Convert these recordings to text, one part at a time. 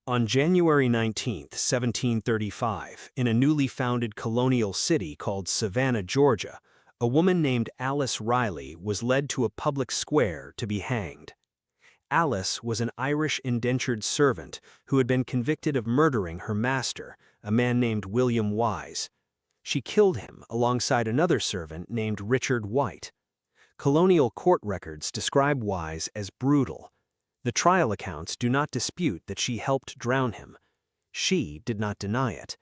On January 19, 1735, in a newly founded colonial city called Savannah, Georgia, a woman named Alice Riley was led to a public square to be hanged. Alice was an Irish indentured servant who had been convicted of murdering her master, a man named William Wise. She killed him alongside another servant named Richard White. Colonial court records describe Wise as brutal. The trial accounts do not dispute that she helped drown him. She did not deny it.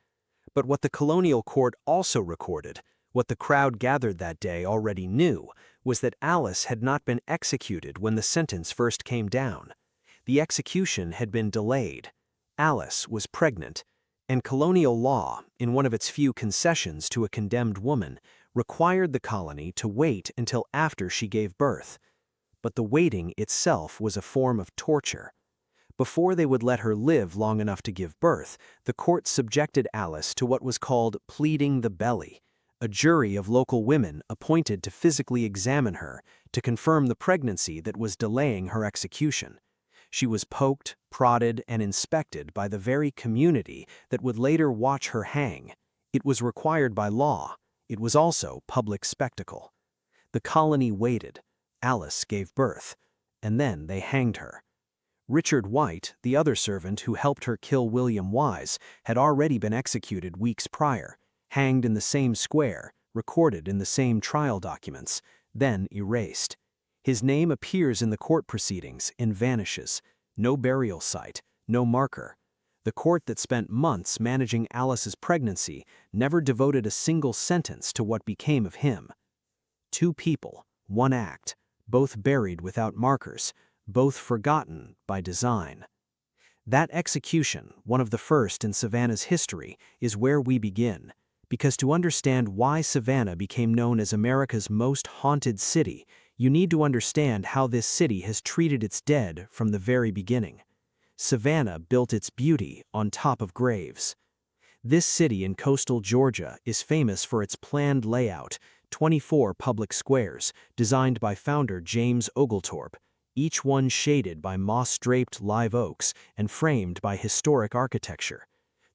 But what the colonial court also recorded, what the crowd gathered that day already knew, was that Alice had not been executed when the sentence first came down. The execution had been delayed. Alice was pregnant, and colonial law, in one of its few concessions to a condemned woman, required the colony to wait until after she gave birth. But the waiting itself was a form of torture. Before they would let her live long enough to give birth, the court subjected Alice to what was called pleading the belly, a jury of local women appointed to physically examine her to confirm the pregnancy that was delaying her execution. She was poked, prodded, and inspected by the very community that would later watch her hang. It was required by law. It was also public spectacle. The colony waited. Alice gave birth, and then they hanged her. Richard White, the other servant who helped her kill William Wise, had already been executed weeks prior, hanged in the same square, recorded in the same trial documents, then erased. His name appears in the court proceedings and vanishes. No burial site, no marker. The court that spent months managing Alice's pregnancy never devoted a single sentence to what became of him. Two people, one act, both buried without markers, both forgotten by design. That execution, one of the first in Savannah's history, is where we begin, because to understand why Savannah became known as America's most haunted city, you need to understand how this city has treated its dead from the very beginning. Savannah built its beauty on top of graves. This city in coastal Georgia is famous for its planned layout, 24 public squares, designed by founder James Oglethorpe, each one shaded by moss-draped live oaks and framed by historic architecture.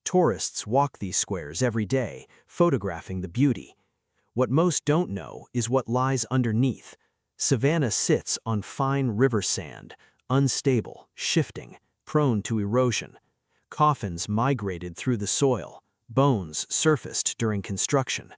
Tourists walk these squares every day, photographing the beauty. What most don't know is what lies underneath. Savannah sits on fine river sand, unstable, shifting, prone to erosion. Coffins migrated through the soil, bones surfaced during construction.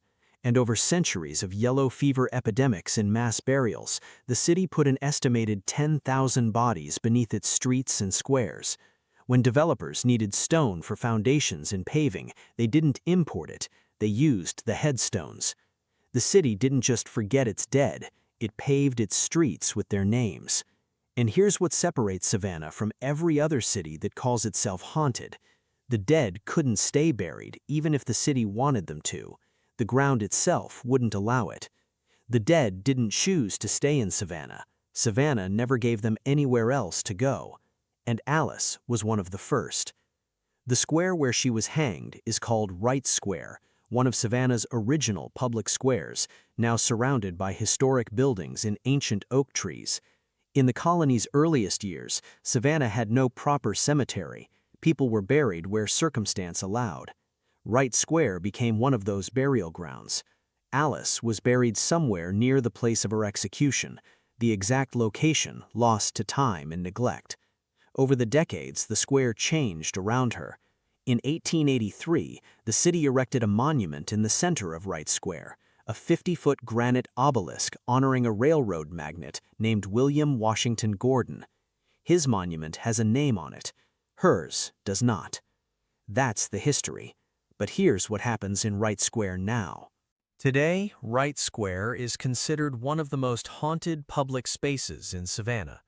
And over centuries of yellow fever epidemics and mass burials, the city put an estimated 10,000 bodies beneath its streets and squares. When developers needed stone for foundations and paving, they didn't import it, they used the headstones. The city didn't just forget its dead, it paved its streets with their names. And here's what separates Savannah from every other city that calls itself haunted. The dead couldn't stay buried, even if the city wanted them to. The ground itself wouldn't allow it. The dead didn't choose to stay in Savannah. Savannah never gave them anywhere else to go. And Alice was one of the first. The square where she was hanged is called Wright Square, one of Savannah's original public squares, now surrounded by historic buildings and ancient oak trees. In the colony's earliest years, Savannah had no proper cemetery. People were buried where circumstance allowed. Wright Square became one of those burial grounds. Alice was buried somewhere near the place of her execution, the exact location lost to time and neglect. Over the decades, the square changed around her. In 1883, the city erected a monument in the center of Wright Square, a 50-foot granite obelisk honoring a railroad magnate named William Washington Gordon. His monument has a name on it. Hers does not. That's the history. But here's what happens in Wright Square now. Today, Wright Square is considered one of the most haunted public spaces in Savannah.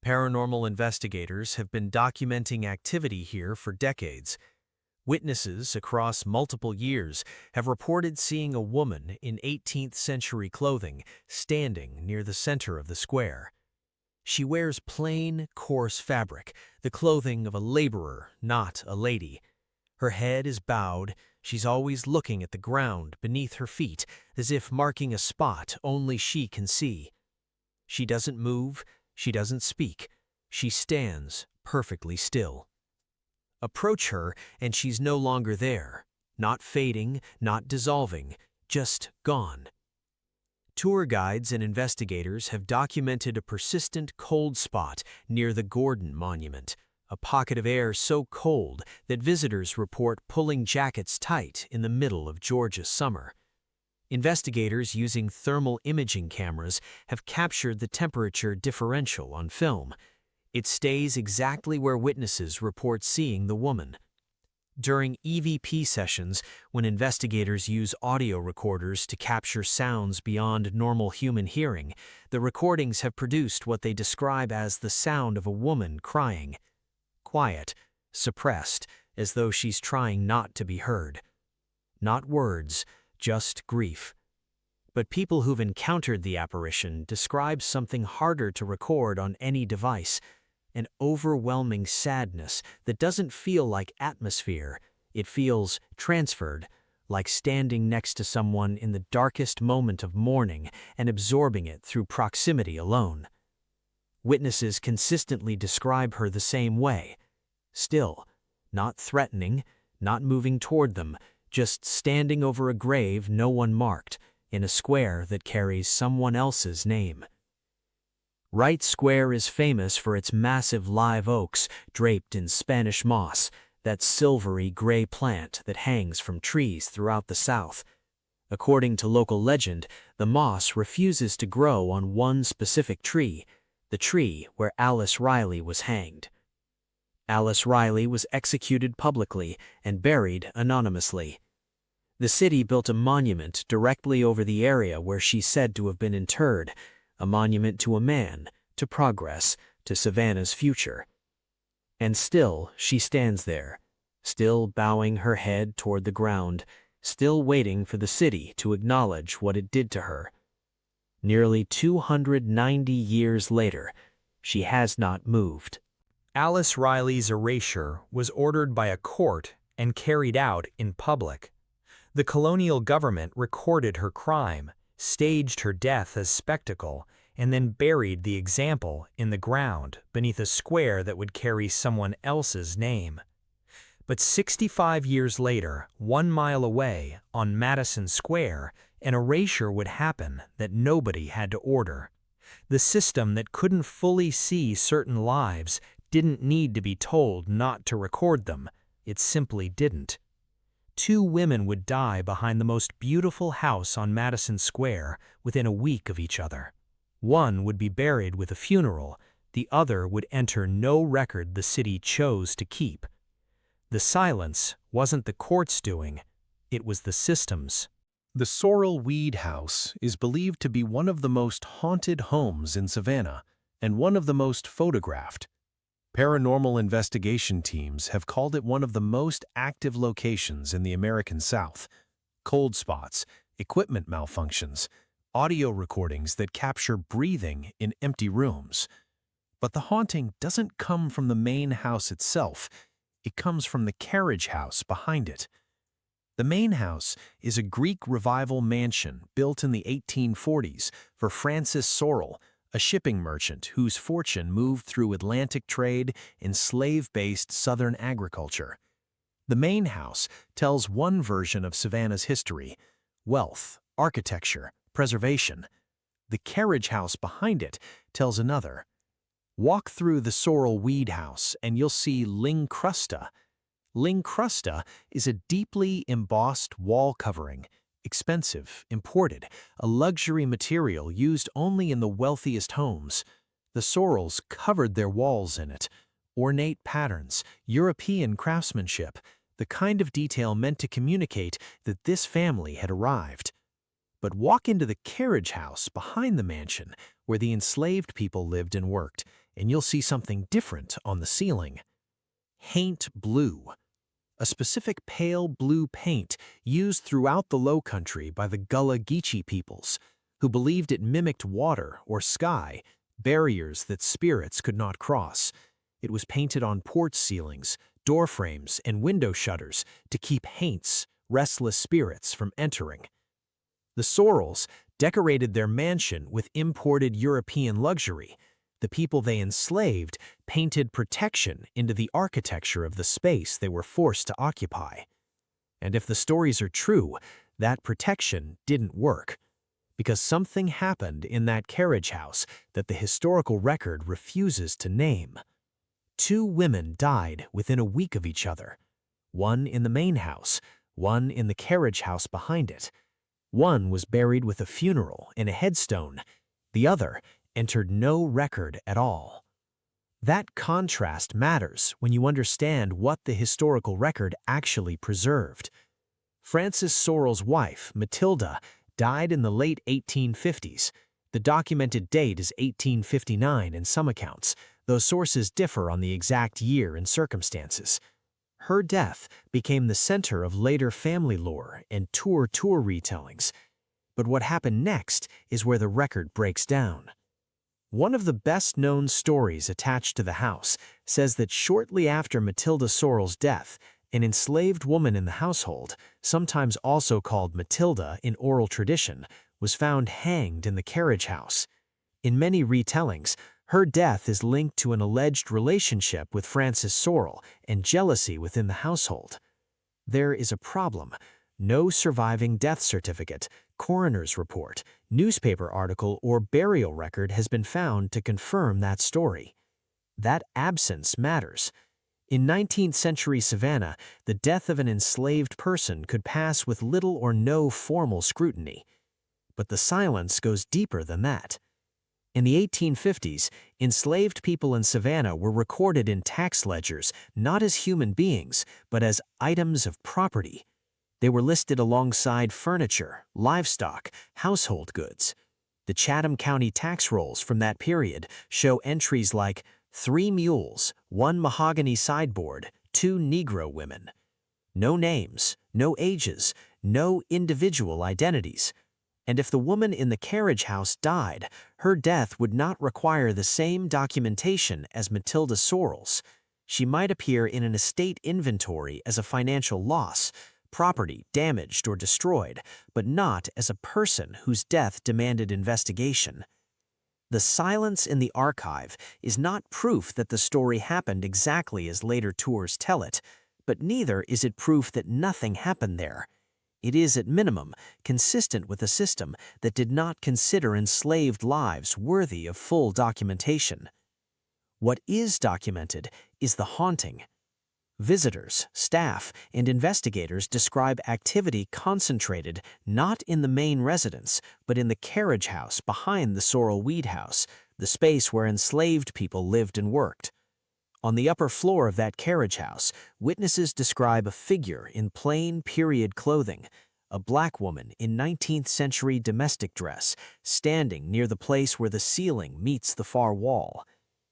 Paranormal investigators have been documenting activity here for decades. Witnesses across multiple years have reported seeing a woman in 18th-century clothing standing near the center of the square. She wears plain, coarse fabric, the clothing of a laborer, not a lady. Her head is bowed, she's always looking at the ground beneath her feet, as if marking a spot only she can see. She doesn't move, she doesn't speak, she stands perfectly still. Approach her, and she's no longer there. Not fading, not dissolving, just gone. Tour guides and investigators have documented a persistent cold spot near the Gordon Monument, a pocket of air so cold that visitors report pulling jackets tight in the middle of Georgia's summer. Investigators using thermal imaging cameras have captured the temperature differential on film. It stays exactly where witnesses report seeing the woman. During EVP sessions, when investigators use audio recorders to capture sounds beyond normal human hearing, the recordings have produced what they describe as the sound of a woman crying. Quiet, suppressed, as though she's trying not to be heard. Not words, just grief. But people who've encountered the apparition describe something harder to record on any device. An overwhelming sadness that doesn't feel like atmosphere. It feels transferred, like standing next to someone in the darkest moment of mourning and absorbing it through proximity alone. Witnesses consistently describe her the same way. Still, not threatening, not moving toward them, just standing over a grave no one marked, in a square that carries someone else's name. Wright Square is famous for its massive live oaks draped in Spanish moss, that silvery gray plant that hangs from trees throughout the South. According to local legend, the moss refuses to grow on one specific tree, the tree where Alice Riley was hanged. Alice Riley was executed publicly and buried anonymously. The city built a monument directly over the area where she's said to have been interred, a monument to a man, to progress, to Savannah's future. And still she stands there, still bowing her head toward the ground, still waiting for the city to acknowledge what it did to her. Nearly 290 years later, she has not moved. Alice Riley's erasure was ordered by a court and carried out in public. The colonial government recorded her crime, staged her death as spectacle, and then buried the example in the ground beneath a square that would carry someone else's name. But 65 years later, 1 mile away, on Madison Square, an erasure would happen that nobody had to order. The system that couldn't fully see certain lives didn't need to be told not to record them. It simply didn't. 2 women would die behind the most beautiful house on Madison Square within a week of each other. One would be buried with a funeral, the other would enter no record the city chose to keep. The silence wasn't the court's doing, it was the system's. The Sorrel-Weed house is believed to be one of the most haunted homes in Savannah and one of the most photographed. Paranormal investigation teams have called it one of the most active locations in the American South. Cold spots, equipment malfunctions, audio recordings that capture breathing in empty rooms. But the haunting doesn't come from the main house itself. It comes from the carriage house behind it. The main house is a Greek Revival mansion built in the 1840s for Francis Sorrel, a shipping merchant whose fortune moved through Atlantic trade and slave-based Southern agriculture. The main house tells one version of Savannah's history: wealth, architecture, preservation. The carriage house behind it tells another. Walk through the Sorrel-Weed house and you'll see Lincrusta. Lincrusta is a deeply embossed wall covering, expensive, imported, a luxury material used only in the wealthiest homes. The Sorrels covered their walls in it. Ornate patterns, European craftsmanship, the kind of detail meant to communicate that this family had arrived. But walk into the carriage house behind the mansion where the enslaved people lived and worked, and you'll see something different on the ceiling. Haint blue. A specific pale blue paint used throughout the Low Country by the Gullah Geechee peoples, who believed it mimicked water or sky, barriers that spirits could not cross. It was painted on porch ceilings, door frames, and window shutters to keep haints, restless spirits, from entering. The Sorrels decorated their mansion with imported European luxury. The people they enslaved painted protection into the architecture of the space they were forced to occupy. And if the stories are true, that protection didn't work, because something happened in that carriage house that the historical record refuses to name. 2 women died within a week of each other, one in the main house, one in the carriage house behind it. One was buried with a funeral and a headstone, the other entered no record at all. That contrast matters when you understand what the historical record actually preserved. Francis Sorrel's wife, Matilda, died in the late 1850s. The documented date is 1859 in some accounts, though sources differ on the exact year and circumstances. Her death became the center of later family lore and tour retellings. But what happened next is where the record breaks down. One of the best-known stories attached to the house says that shortly after Matilda Sorrel's death, an enslaved woman in the household, sometimes also called Matilda in oral tradition, was found hanged in the carriage house. In many retellings, her death is linked to an alleged relationship with Francis Sorrel and jealousy within the household. There is a problem. No surviving death certificate, coroner's report, newspaper article, or burial record has been found to confirm that story. That absence matters. In 19th century Savannah, the death of an enslaved person could pass with little or no formal scrutiny. But the silence goes deeper than that. In the 1850s, enslaved people in Savannah were recorded in tax ledgers not as human beings, but as items of property. They were listed alongside furniture, livestock, household goods. The Chatham County tax rolls from that period show entries like 3 mules, 1 mahogany sideboard, 2 Negro women. No names, no ages, no individual identities. And if the woman in the carriage house died, her death would not require the same documentation as Matilda Sorrel's. She might appear in an estate inventory as a financial loss, property damaged or destroyed, but not as a person whose death demanded investigation. The silence in the archive is not proof that the story happened exactly as later tours tell it, but neither is it proof that nothing happened there. It is, at minimum, consistent with a system that did not consider enslaved lives worthy of full documentation. What is documented is the haunting. Visitors, staff, and investigators describe activity concentrated not in the main residence, but in the carriage house behind the Sorrel-Weed house, the space where enslaved people lived and worked. On the upper floor of that carriage house, witnesses describe a figure in plain period clothing, a black woman in 19th century domestic dress, standing near the place where the ceiling meets the far wall.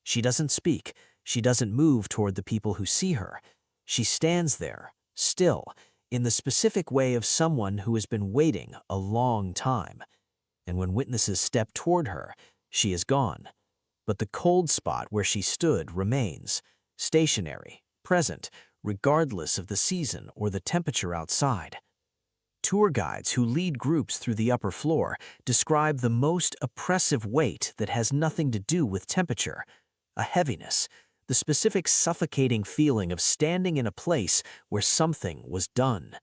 She doesn't speak, she doesn't move toward the people who see her. She stands there, still, in the specific way of someone who has been waiting a long time. And when witnesses step toward her, she is gone. But the cold spot where she stood remains, stationary, present, regardless of the season or the temperature outside. Tour guides who lead groups through the upper floor describe the most oppressive weight that has nothing to do with temperature, a heaviness, the specific suffocating feeling of standing in a place where something was done.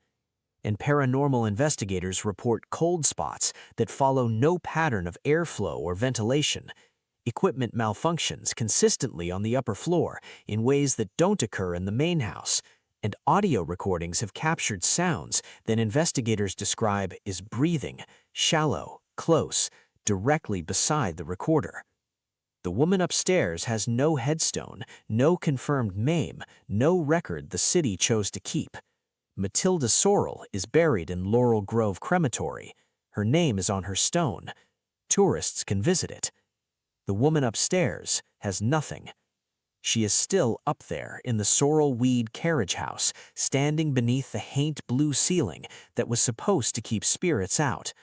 And paranormal investigators report cold spots that follow no pattern of airflow or ventilation. Equipment malfunctions consistently on the upper floor in ways that don't occur in the main house, and audio recordings have captured sounds that investigators describe as breathing, shallow, close, directly beside the recorder. The woman upstairs has no headstone, no confirmed name, no record the city chose to keep. Matilda Sorrel is buried in Laurel Grove Crematory. Her name is on her stone. Tourists can visit it. The woman upstairs has nothing. She is still up there in the Sorrel-Weed carriage house, standing beneath the haint blue ceiling that was supposed to keep spirits out,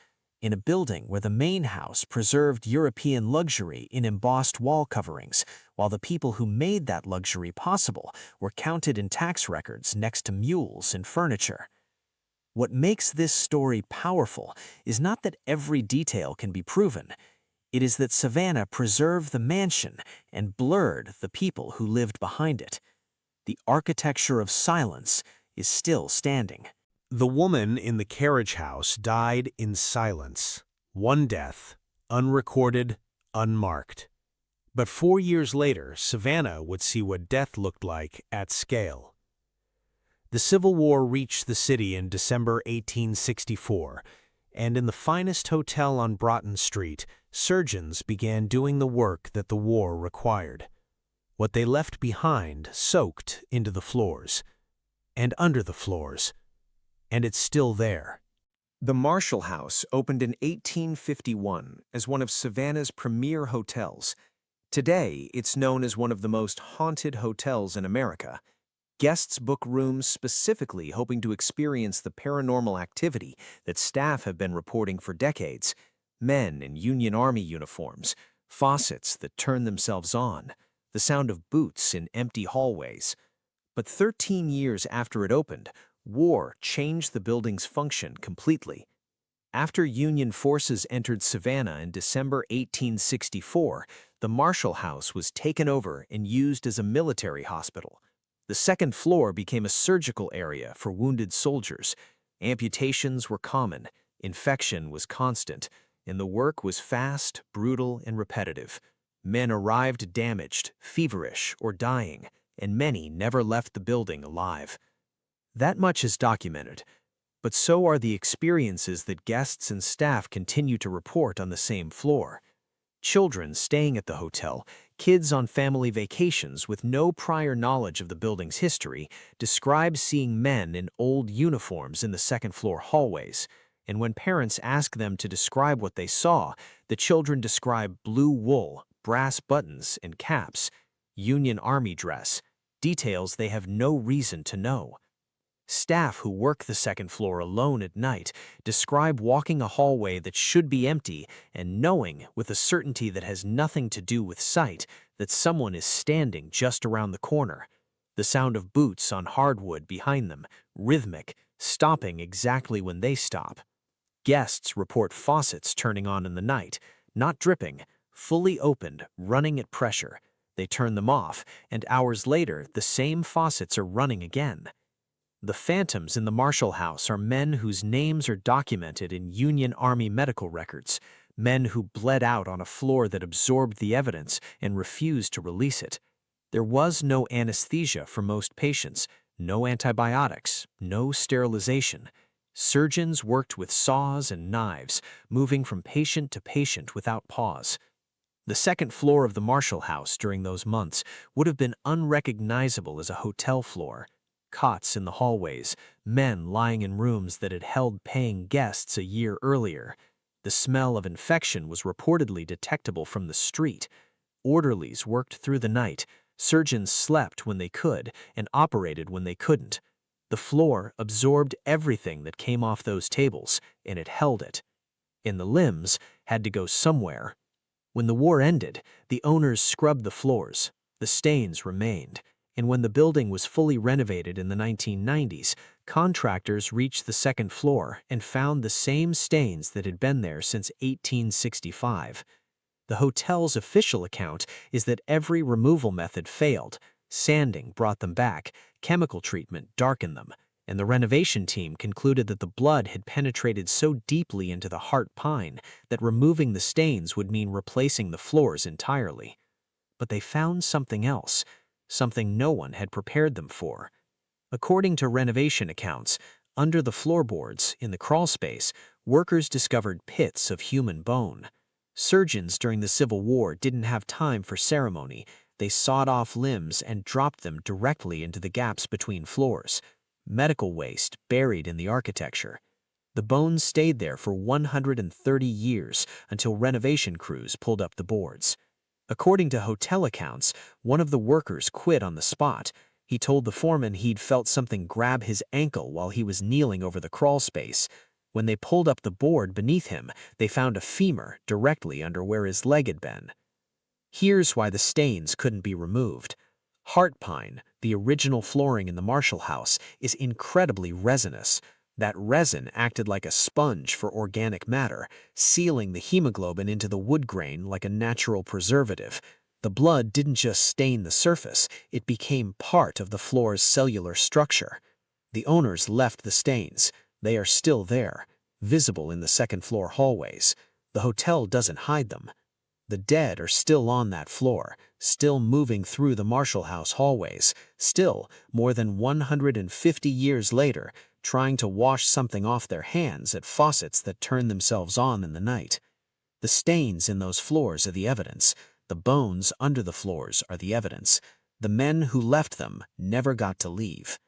in a building where the main house preserved European luxury in embossed wall coverings, while the people who made that luxury possible were counted in tax records next to mules and furniture. What makes this story powerful is not that every detail can be proven. It is that Savannah preserved the mansion and blurred the people who lived behind it. The architecture of silence is still standing. The woman in the carriage house died in silence. One death, unrecorded, unmarked. But 4 years later, Savannah would see what death looked like at scale. The Civil War reached the city in December 1864, and in the finest hotel on Broughton Street, surgeons began doing the work that the war required. What they left behind soaked into the floors, and under the floors, and it's still there. The Marshall House opened in 1851 as one of Savannah's premier hotels. Today, it's known as one of the most haunted hotels in America. Guests book rooms specifically hoping to experience the paranormal activity that staff have been reporting for decades. Men in Union Army uniforms, faucets that turn themselves on, the sound of boots in empty hallways. But 13 years after it opened, war changed the building's function completely. After Union forces entered Savannah in December 1864, the Marshall House was taken over and used as a military hospital. The second floor became a surgical area for wounded soldiers. Amputations were common, infection was constant, and the work was fast, brutal, and repetitive. Men arrived damaged, feverish, or dying, and many never left the building alive. That much is documented, but so are the experiences that guests and staff continue to report on the same floor. Children staying at the hotel, kids on family vacations with no prior knowledge of the building's history, describe seeing men in old uniforms in the second-floor hallways, and when parents ask them to describe what they saw, the children describe blue wool, brass buttons and caps, Union Army dress, details they have no reason to know. Staff who work the second floor alone at night describe walking a hallway that should be empty and knowing, with a certainty that has nothing to do with sight, that someone is standing just around the corner. The sound of boots on hardwood behind them, rhythmic, stopping exactly when they stop. Guests report faucets turning on in the night, not dripping, fully opened, running at pressure. They turn them off, and hours later, the same faucets are running again. The phantoms in the Marshall House are men whose names are documented in Union Army medical records, men who bled out on a floor that absorbed the evidence and refused to release it. There was no anesthesia for most patients, no antibiotics, no sterilization. Surgeons worked with saws and knives, moving from patient to patient without pause. The second floor of the Marshall House during those months would have been unrecognizable as a hotel floor. Cots in the hallways, men lying in rooms that had held paying guests a year earlier. The smell of infection was reportedly detectable from the street. Orderlies worked through the night. Surgeons slept when they could and operated when they couldn't. The floor absorbed everything that came off those tables, and it held it. And the limbs had to go somewhere. When the war ended, the owners scrubbed the floors. The stains remained. And when the building was fully renovated in the 1990s, contractors reached the second floor and found the same stains that had been there since 1865. The hotel's official account is that every removal method failed. Sanding brought them back, chemical treatment darkened them, and the renovation team concluded that the blood had penetrated so deeply into the heart pine that removing the stains would mean replacing the floors entirely. But they found something else. Something no one had prepared them for. According to renovation accounts, under the floorboards, in the crawl space, workers discovered pits of human bone. Surgeons during the Civil War didn't have time for ceremony. They sawed off limbs and dropped them directly into the gaps between floors. Medical waste buried in the architecture. The bones stayed there for 130 years until renovation crews pulled up the boards. According to hotel accounts, one of the workers quit on the spot. He told the foreman he'd felt something grab his ankle while he was kneeling over the crawl space. When they pulled up the board beneath him, they found a femur directly under where his leg had been. Here's why the stains couldn't be removed. Heart pine, the original flooring in the Marshall House, is incredibly resinous. That resin acted like a sponge for organic matter, sealing the hemoglobin into the wood grain like a natural preservative. The blood didn't just stain the surface, it became part of the floor's cellular structure. The owners left the stains. They are still there, visible in the second-floor hallways. The hotel doesn't hide them. The dead are still on that floor, still moving through the Marshall House hallways, still, more than 150 years later, trying to wash something off their hands at faucets that turn themselves on in the night. The stains in those floors are the evidence. The bones under the floors are the evidence. The men who left them never got to leave.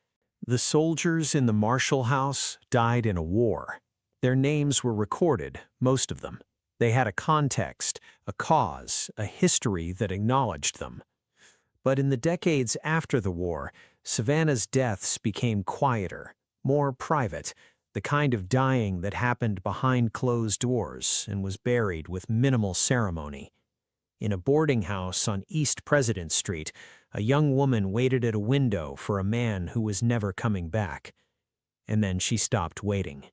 The soldiers in the Marshall House died in a war. Their names were recorded, most of them. They had a context, a cause, a history that acknowledged them. But in the decades after the war, Savannah's deaths became quieter, more private, the kind of dying that happened behind closed doors and was buried with minimal ceremony. In a boarding house on East President Street, a young woman waited at a window for a man who was never coming back. And then she stopped waiting.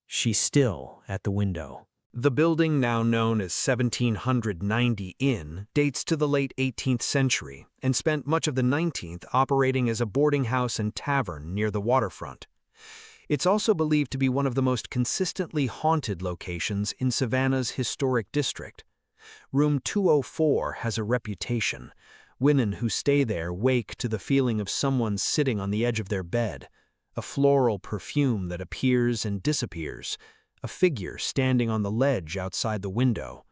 She's still at the window. The building, now known as 1790 Inn, dates to the late 18th century and spent much of the 19th operating as a boarding house and tavern near the waterfront. It's also believed to be one of the most consistently haunted locations in Savannah's historic district. Room 204 has a reputation. Women who stay there wake to the feeling of someone sitting on the edge of their bed, a floral perfume that appears and disappears, a figure standing on the ledge outside the window.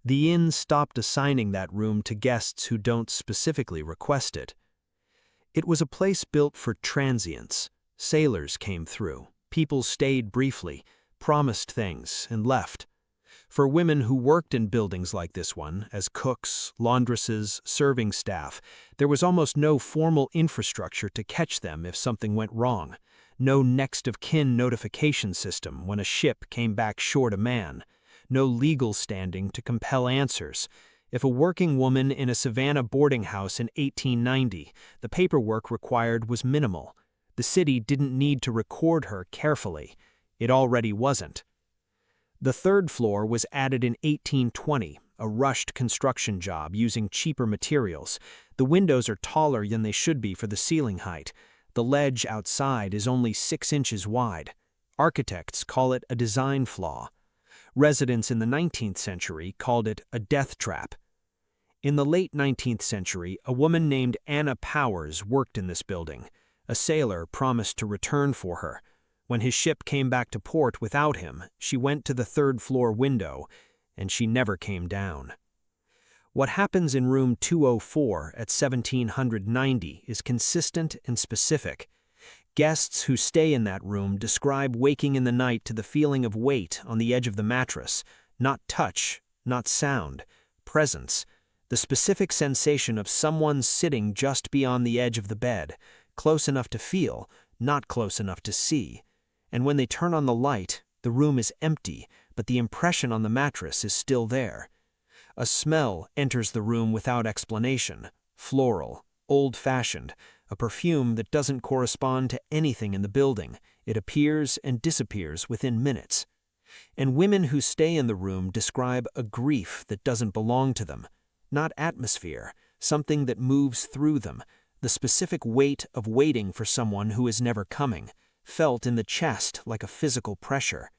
The inn stopped assigning that room to guests who don't specifically request it. It was a place built for transients. Sailors came through, people stayed briefly, promised things, and left. For women who worked in buildings like this one, as cooks, laundresses, serving staff, there was almost no formal infrastructure to catch them if something went wrong. No next-of-kin notification system when a ship came back short a man. No legal standing to compel answers. If a working woman in a Savannah boarding house in 1890, the paperwork required was minimal. The city didn't need to record her carefully. It already wasn't. The third floor was added in 1820, a rushed construction job using cheaper materials. The windows are taller than they should be for the ceiling height. The ledge outside is only 6 inches wide. Architects call it a design flaw. Residents in the 19th century called it a death trap. In the late 19th century, a woman named Anna Powers worked in this building. A sailor promised to return for her. When his ship came back to port without him, she went to the third-floor window, and she never came down. What happens in room 204 at 1790 is consistent and specific. Guests who stay in that room describe waking in the night to the feeling of weight on the edge of the mattress, not touch, not sound, presence, the specific sensation of someone sitting just beyond the edge of the bed, close enough to feel, not close enough to see. And when they turn on the light, the room is empty, but the impression on the mattress is still there. A smell enters the room without explanation, floral, old-fashioned, a perfume that doesn't correspond to anything in the building. It appears and disappears within minutes. And women who stay in the room describe a grief that doesn't belong to them, not atmosphere, something that moves through them, the specific weight of waiting for someone who is never coming, felt in the chest like a physical pressure.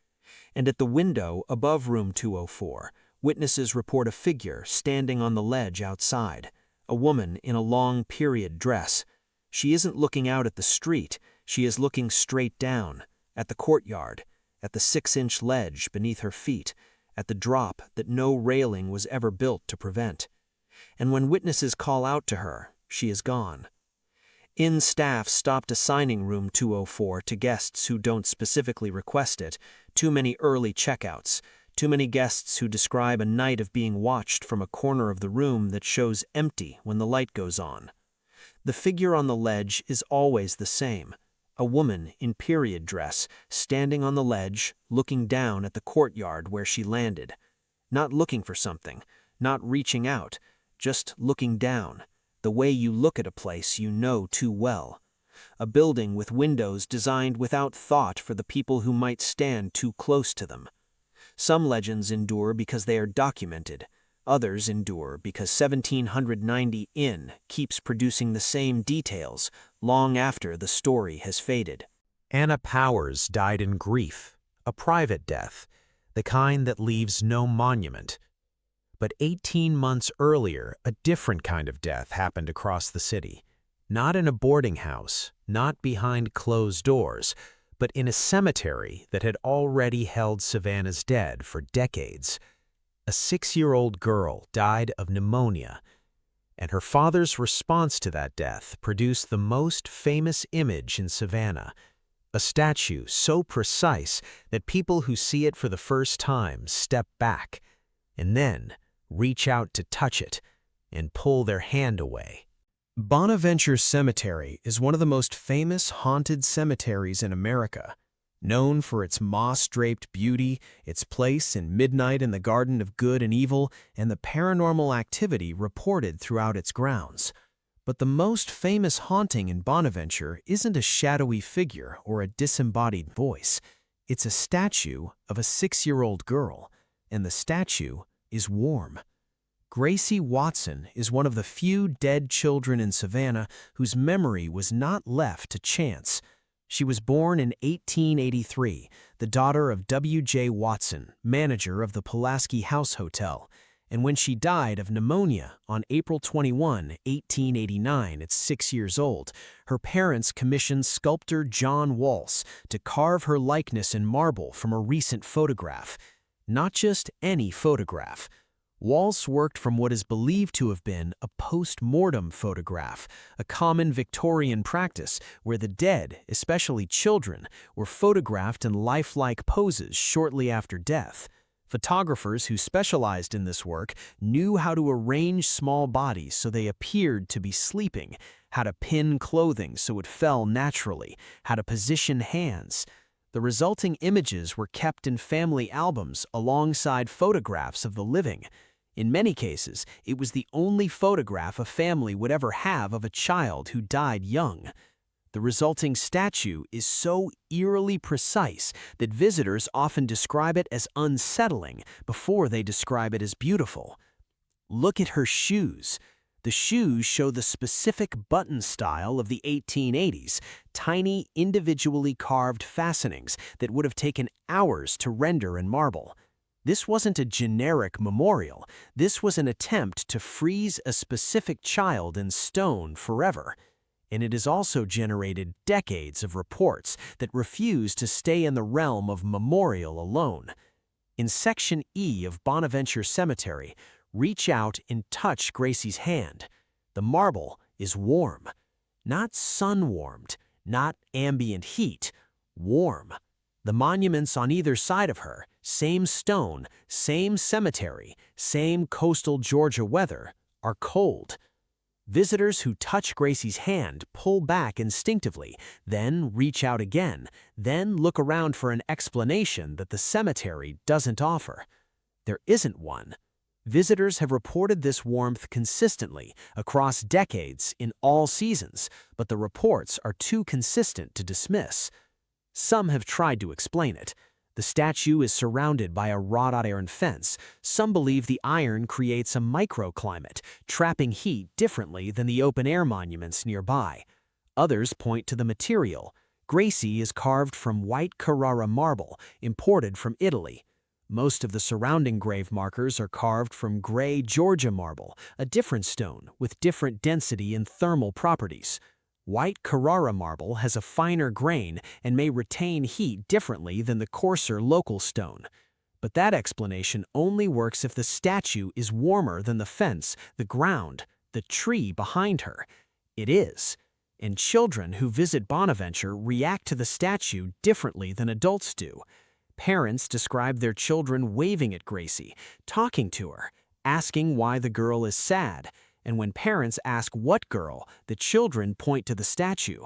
And at the window above room 204, witnesses report a figure standing on the ledge outside, a woman in a long period dress. She isn't looking out at the street, she is looking straight down, at the courtyard, at the 6-inch ledge beneath her feet, at the drop that no railing was ever built to prevent. And when witnesses call out to her, she is gone. Inn staff stopped assigning room 204 to guests who don't specifically request it, too many early checkouts, too many guests who describe a night of being watched from a corner of the room that shows empty when the light goes on. The figure on the ledge is always the same, a woman in period dress, standing on the ledge, looking down at the courtyard where she landed. Not looking for something, not reaching out, just looking down, the way you look at a place you know too well. a building with windows designed without thought for the people who might stand too close to them. Some legends endure because they are documented. Others endure because 1790 Inn keeps producing the same details long after the story has faded. Anna Powers died in grief, a private death, the kind that leaves no monument. But 18 months earlier, a different kind of death happened across the city. Not in a boarding house, not behind closed doors, but in a cemetery that had already held Savannah's dead for decades. A 6-year-old girl died of pneumonia, and her father's response to that death produced the most famous image in Savannah, a statue so precise that people who see it for the first time step back, and then reach out to touch it and pull their hand away. Bonaventure Cemetery is one of the most famous haunted cemeteries in America. Known for its moss-draped beauty, its place in midnight in the Garden of Good and Evil, and the paranormal activity reported throughout its grounds. But the most famous haunting in Bonaventure isn't a shadowy figure or a disembodied voice. It's a statue of a 6-year-old girl, and the statue is warm. Gracie Watson is one of the few dead children in Savannah whose memory was not left to chance. She was born in 1883, the daughter of W.J. Watson, manager of the Pulaski House Hotel, and when she died of pneumonia on April 21, 1889, at 6 years old, her parents commissioned sculptor John Walsh to carve her likeness in marble from a recent photograph. Not just any photograph. Walsh worked from what is believed to have been a post-mortem photograph, a common Victorian practice where the dead, especially children, were photographed in lifelike poses shortly after death. Photographers who specialized in this work knew how to arrange small bodies so they appeared to be sleeping, how to pin clothing so it fell naturally, how to position hands. The resulting images were kept in family albums alongside photographs of the living. In many cases, it was the only photograph a family would ever have of a child who died young. The resulting statue is so eerily precise that visitors often describe it as unsettling before they describe it as beautiful. Look at her shoes. The shoes show the specific button style of the 1880s, tiny, individually carved fastenings that would have taken hours to render in marble. This wasn't a generic memorial. This was an attempt to freeze a specific child in stone forever. And it has also generated decades of reports that refuse to stay in the realm of memorial alone. In Section E of Bonaventure Cemetery, reach out and touch Gracie's hand. The marble is warm. Not sun-warmed, not ambient heat, warm. The monuments on either side of her, same stone, same cemetery, same coastal Georgia weather, are cold. Visitors who touch Gracie's hand pull back instinctively, then reach out again, then look around for an explanation that the cemetery doesn't offer. There isn't one. Visitors have reported this warmth consistently across decades in all seasons, but the reports are too consistent to dismiss. Some have tried to explain it. The statue is surrounded by a wrought-iron fence. Some believe the iron creates a microclimate, trapping heat differently than the open-air monuments nearby. Others point to the material. Gracie is carved from white Carrara marble, imported from Italy. Most of the surrounding grave markers are carved from gray Georgia marble, a different stone with different density and thermal properties. White Carrara marble has a finer grain and may retain heat differently than the coarser local stone. But that explanation only works if the statue is warmer than the fence, the ground, the tree behind her. It is. And children who visit Bonaventure react to the statue differently than adults do. Parents describe their children waving at Gracie, talking to her, asking why the girl is sad. And when parents ask what girl, the children point to the statue.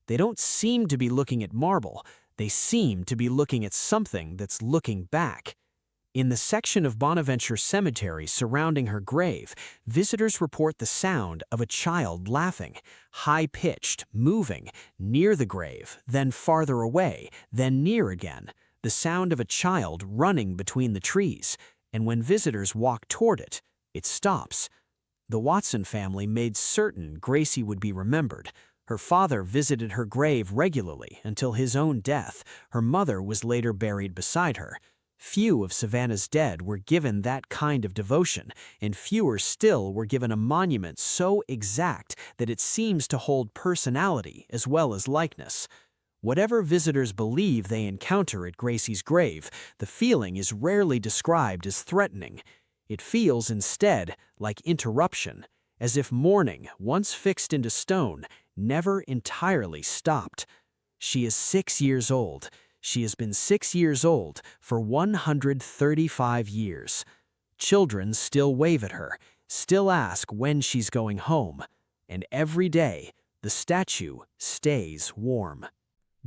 They don't seem to be looking at marble. They seem to be looking at something that's looking back. In the section of Bonaventure Cemetery surrounding her grave, visitors report the sound of a child laughing, high-pitched, moving, near the grave, then farther away, then near again, the sound of a child running between the trees, and when visitors walk toward it, it stops. The Watson family made certain Gracie would be remembered. Her father visited her grave regularly until his own death. Her mother was later buried beside her. Few of Savannah's dead were given that kind of devotion, and fewer still were given a monument so exact that it seems to hold personality as well as likeness. Whatever visitors believe they encounter at Gracie's grave, the feeling is rarely described as threatening. It feels instead like interruption, as if mourning, once fixed into stone, never entirely stopped. She is 6 years old. She has been 6 years old for 135 years. Children still wave at her, still ask when she's going home, and every day the statue stays warm.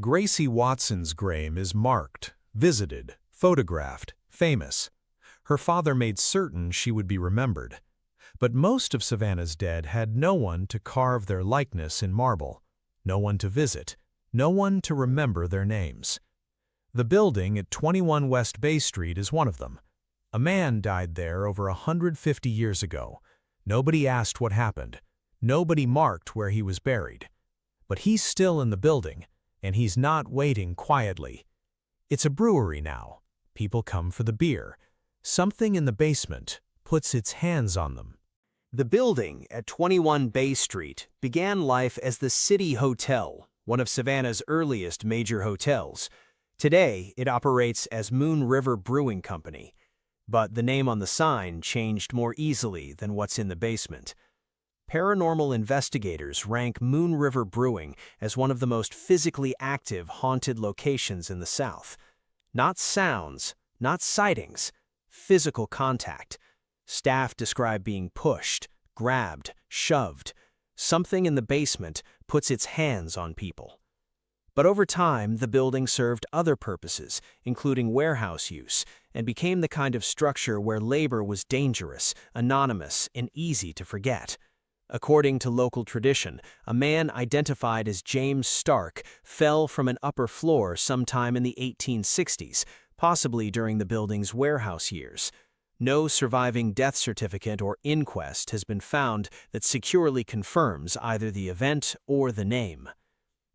Gracie Watson's grave is marked, visited, photographed, famous. Her father made certain she would be remembered. But most of Savannah's dead had no one to carve their likeness in marble, no one to visit, no one to remember their names. The building at 21 West Bay Street is one of them. A man died there over 150 years ago. Nobody asked what happened. Nobody marked where he was buried. But he's still in the building, and he's not waiting quietly. It's a brewery now. People come for the beer. Something in the basement puts its hands on them. The building at 21 Bay Street began life as the City Hotel, one of Savannah's earliest major hotels. Today, it operates as Moon River Brewing Company, but the name on the sign changed more easily than what's in the basement. Paranormal investigators rank Moon River Brewing as one of the most physically active haunted locations in the South. Not sounds, not sightings, physical contact. Staff describe being pushed, grabbed, shoved. Something in the basement puts its hands on people. But over time, the building served other purposes, including warehouse use, and became the kind of structure where labor was dangerous, anonymous, and easy to forget. According to local tradition, a man identified as James Stark fell from an upper floor sometime in the 1860s, possibly during the building's warehouse years. No surviving death certificate or inquest has been found that securely confirms either the event or the name.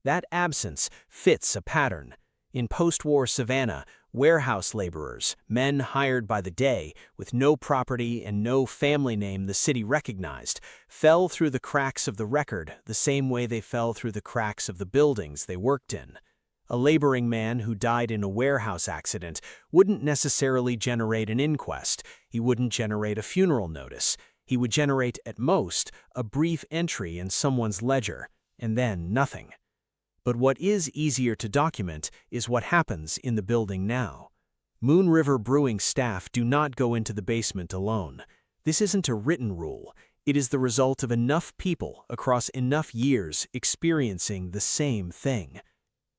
That absence fits a pattern. In post-war Savannah, warehouse laborers, men hired by the day, with no property and no family name the city recognized, fell through the cracks of the record the same way they fell through the cracks of the buildings they worked in. A laboring man who died in a warehouse accident wouldn't necessarily generate an inquest. He wouldn't generate a funeral notice. He would generate, at most, a brief entry in someone's ledger, and then nothing. But what is easier to document is what happens in the building now. Moon River Brewing staff do not go into the basement alone. This isn't a written rule. It is the result of enough people across enough years experiencing the same thing.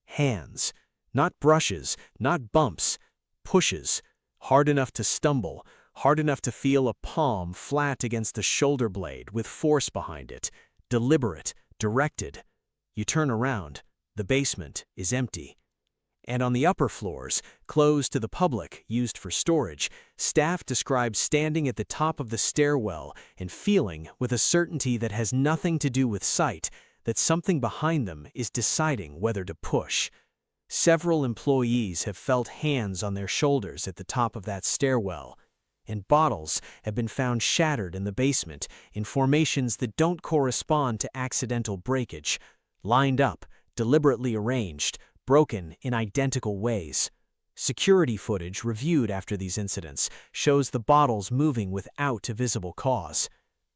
Hands, not brushes, not bumps, pushes, hard enough to stumble, hard enough to feel a palm flat against the shoulder blade with force behind it, deliberate, directed. You turn around, the basement is empty. And on the upper floors, closed to the public, used for storage, staff describe standing at the top of the stairwell and feeling, with a certainty that has nothing to do with sight, that something behind them is deciding whether to push. Several employees have felt hands on their shoulders at the top of that stairwell, and bottles have been found shattered in the basement in formations that don't correspond to accidental breakage, lined up, deliberately arranged, broken in identical ways. Security footage reviewed after these incidents shows the bottles moving without a visible cause.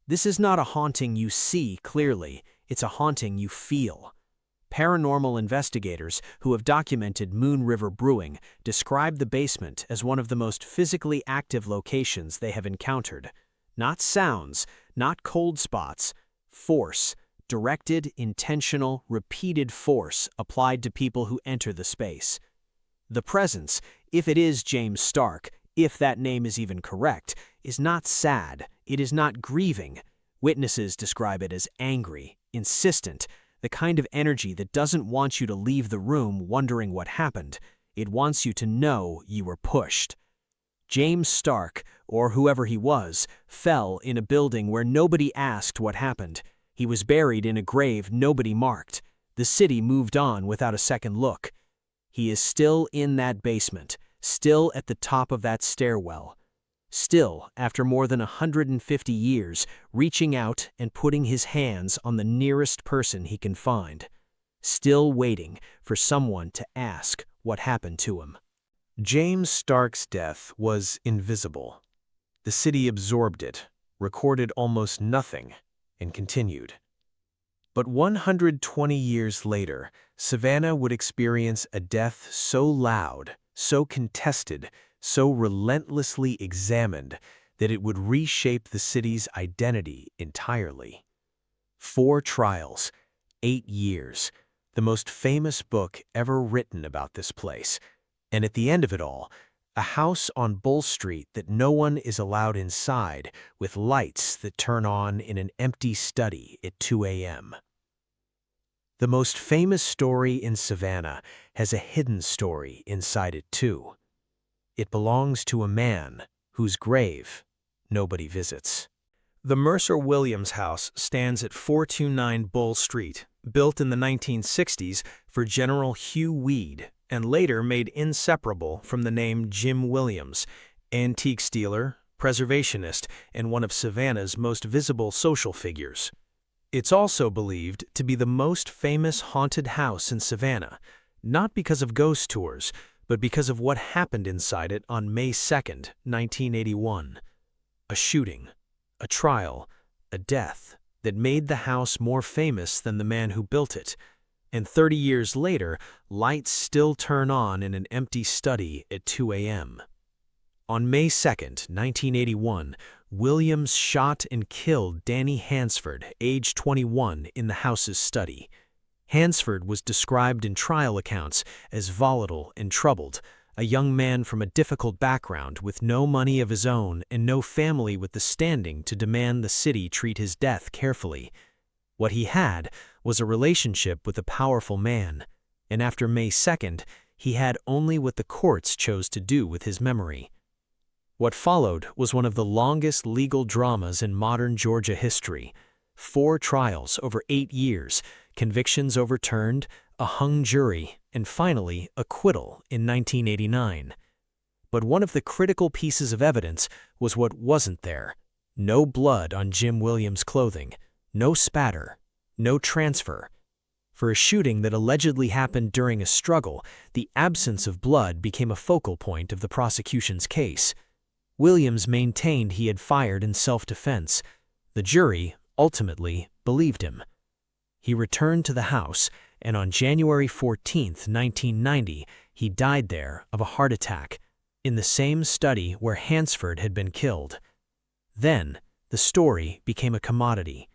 This is not a haunting you see clearly, it's a haunting you feel. Paranormal investigators who have documented Moon River Brewing describe the basement as one of the most physically active locations they have encountered. Not sounds, not cold spots, force, directed, intentional, repeated force applied to people who enter the space. The presence, if it is James Stark, if that name is even correct, is not sad, it is not grieving. Witnesses describe it as angry, insistent, the kind of energy that doesn't want you to leave the room wondering what happened. It wants you to know you were pushed. James Stark, or whoever he was, fell in a building where nobody asked what happened. He was buried in a grave nobody marked. The city moved on without a second look. He is still in that basement, still at the top of that stairwell. Still, after more than 150 years, reaching out and putting his hands on the nearest person he can find. Still waiting for someone to ask what happened to him. James Stark's death was invisible. The city absorbed it, recorded almost nothing, and continued. But 120 years later, Savannah would experience a death so loud, so contested, so relentlessly examined that it would reshape the city's identity entirely. 4 trials, 8 years, the most famous book ever written about this place. And at the end of it all, a house on Bull Street that no one is allowed inside, with lights that turn on in an empty study at 2 a.m. The most famous story in Savannah has a hidden story inside it too. It belongs to a man whose grave nobody visits. The Mercer Williams house stands at 429 Bull Street, built in the 1960s for General Hugh Weed, and later made inseparable from the name Jim Williams, antique dealer, preservationist, and one of Savannah's most visible social figures. It's also believed to be the most famous haunted house in Savannah, not because of ghost tours, but because of what happened inside it on May 2, 1981. A shooting, a trial, a death that made the house more famous than the man who built it. And 30 years later, lights still turn on in an empty study at 2 a.m. On May 2, 1981, Williams shot and killed Danny Hansford, age 21, in the house's study. Hansford was described in trial accounts as volatile and troubled, a young man from a difficult background with no money of his own and no family with the standing to demand the city treat his death carefully. What he had was a relationship with a powerful man, and after May 2nd, he had only what the courts chose to do with his memory. What followed was one of the longest legal dramas in modern Georgia history. 4 trials over 8 years, convictions overturned, a hung jury, and finally acquittal in 1989. But one of the critical pieces of evidence was what wasn't there. No blood on Jim Williams' clothing, no spatter, no transfer. For a shooting that allegedly happened during a struggle, the absence of blood became a focal point of the prosecution's case. Williams maintained he had fired in self-defense. The jury, ultimately, believed him. He returned to the house, and on January 14, 1990, he died there of a heart attack, in the same study where Hansford had been killed. Then, the story became a commodity.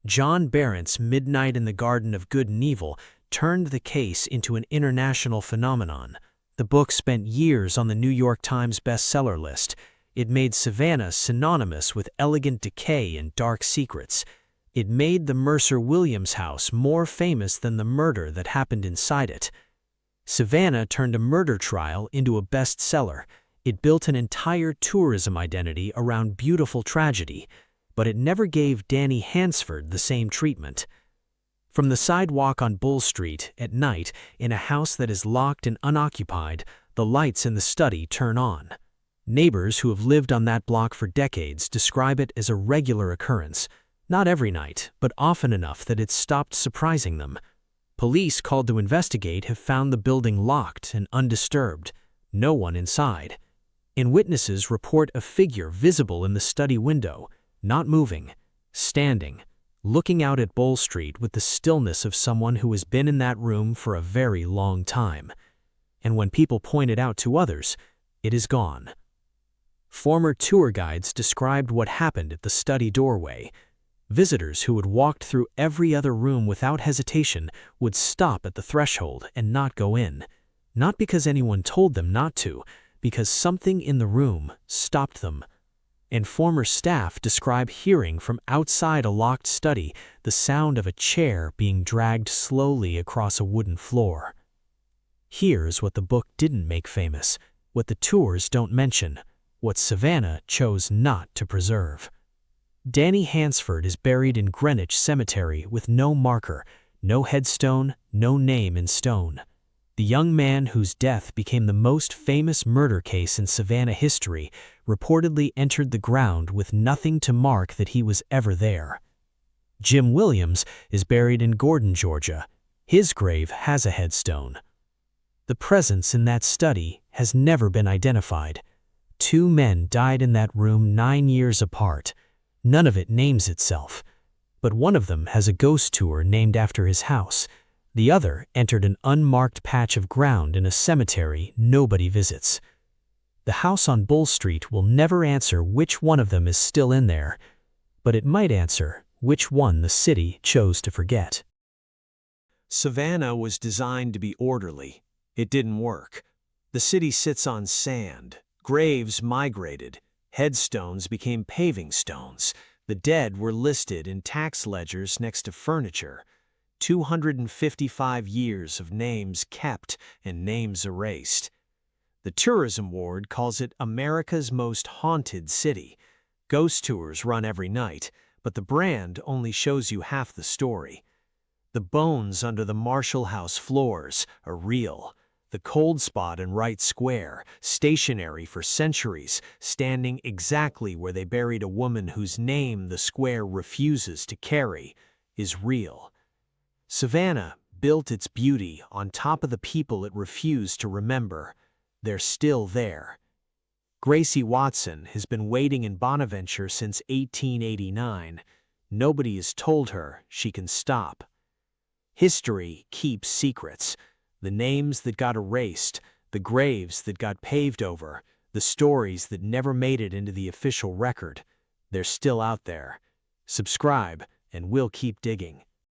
John Barrett's Midnight in the Garden of Good and Evil turned the case into an international phenomenon. The book spent years on the New York Times bestseller list. It made Savannah synonymous with elegant decay and dark secrets. It made the Mercer Williams house more famous than the murder that happened inside it. Savannah turned a murder trial into a bestseller. It built an entire tourism identity around beautiful tragedy, but it never gave Danny Hansford the same treatment. From the sidewalk on Bull Street, at night, in a house that is locked and unoccupied, the lights in the study turn on. Neighbors who have lived on that block for decades describe it as a regular occurrence. Not every night, but often enough that it's stopped surprising them. Police called to investigate have found the building locked and undisturbed. No one inside. And witnesses report a figure visible in the study window, not moving, standing, looking out at Bull Street with the stillness of someone who has been in that room for a very long time. And when people point it out to others, it is gone. Former tour guides described what happened at the study doorway. Visitors who had walked through every other room without hesitation would stop at the threshold and not go in. Not because anyone told them not to, because something in the room stopped them. And former staff describe hearing from outside a locked study the sound of a chair being dragged slowly across a wooden floor. Here's what the book didn't make famous, what the tours don't mention, what Savannah chose not to preserve. Danny Hansford is buried in Greenwich Cemetery with no marker, no headstone, no name in stone. The young man whose death became the most famous murder case in Savannah history reportedly entered the ground with nothing to mark that he was ever there. Jim Williams is buried in Gordon, Georgia. His grave has a headstone. The presence in that study has never been identified. 2 men died in that room 9 years apart. None of it names itself. But one of them has a ghost tour named after his house. The other entered an unmarked patch of ground in a cemetery nobody visits. The house on Bull Street will never answer which one of them is still in there, but it might answer which one the city chose to forget. Savannah was designed to be orderly. It didn't work. The city sits on sand. Graves migrated. Headstones became paving stones. The dead were listed in tax ledgers next to furniture. 255 years of names kept and names erased. The Tourism Board calls it America's most haunted city. Ghost tours run every night, but the brand only shows you half the story. The bones under the Marshall House floors are real. The cold spot in Wright Square, stationary for centuries, standing exactly where they buried a woman whose name the square refuses to carry, is real. Savannah built its beauty on top of the people it refused to remember. They're still there. Gracie Watson has been waiting in Bonaventure since 1889. Nobody has told her she can stop. History keeps secrets. The names that got erased, the graves that got paved over, the stories that never made it into the official record. They're still out there. Subscribe, and we'll keep digging.